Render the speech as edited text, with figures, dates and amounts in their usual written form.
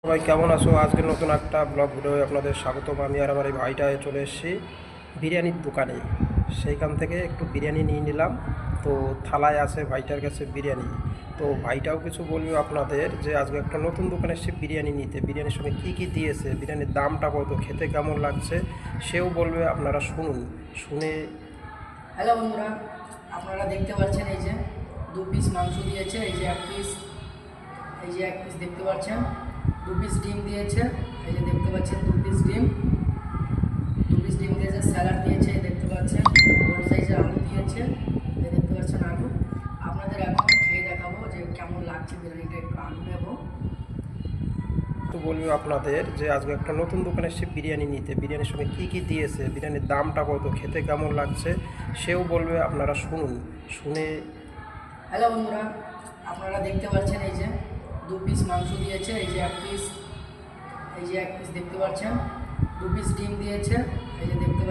সবাই কেমন আছো? আজকে নতুন একটা ব্লগ ভিডিও আপনাদের স্বাগতম। আমি আর আমার এই ভাইটায় চলে এসেছি বিরিয়ানির দোকানে। সেইখান থেকে একটু বিরিয়ানি নিয়ে নিলাম। তো থালায় আছে ভাইটার কাছে বিরিয়ানি। তো ভাইটাও কিছু বলবে আপনাদের যে আজকে একটা নতুন দোকানে এসেছে বিরিয়ানি নিতে, বিরিয়ানির সঙ্গে কী কী দিয়েছে, বিরিয়ানির দামটা কত, খেতে কেমন লাগছে সেও বলবে। আপনারা শুনুন, শুনে। হ্যালো বন্ধুরা, আপনারা দেখতে পাচ্ছেন এই যে 2 পিস মাংস দিয়েছে, এই যে এক পিস দেখতে পাচ্ছেন, 2 পিস ডিম দিয়েছে, এই যে দেখতে পাচ্ছেন 2 পিস ডিম দিয়েছে, স্যালাড দিয়েছে, দেখতে পাচ্ছেন বড় সাইজের আলু দিয়েছে, এই দেখতে পাচ্ছেন আলু। আপনাদের এখন খেয়ে দেখাবো যে কেমন লাগছে বিরিয়ানিটা, একটু আলু নেবো। তো বলবে আপনাদের যে আজকে একটা নতুন দোকানে এসেছে বিরিয়ানি নিতে, বিরিয়ানির সঙ্গে কী কী দিয়েছে, বিরিয়ানির দামটা কত, খেতে কেমন লাগছে সেও বলবে। আপনারা শুনুন, শুনে। হ্যালো বন্ধুরা, আপনারা দেখতে পাচ্ছেন এই যে 2 পিস মাংস দিয়েছে, এই যে এক পিস দেখতে পাচ্ছেন, 2 পিস ডিম দিয়েছে, এই যে দেখতে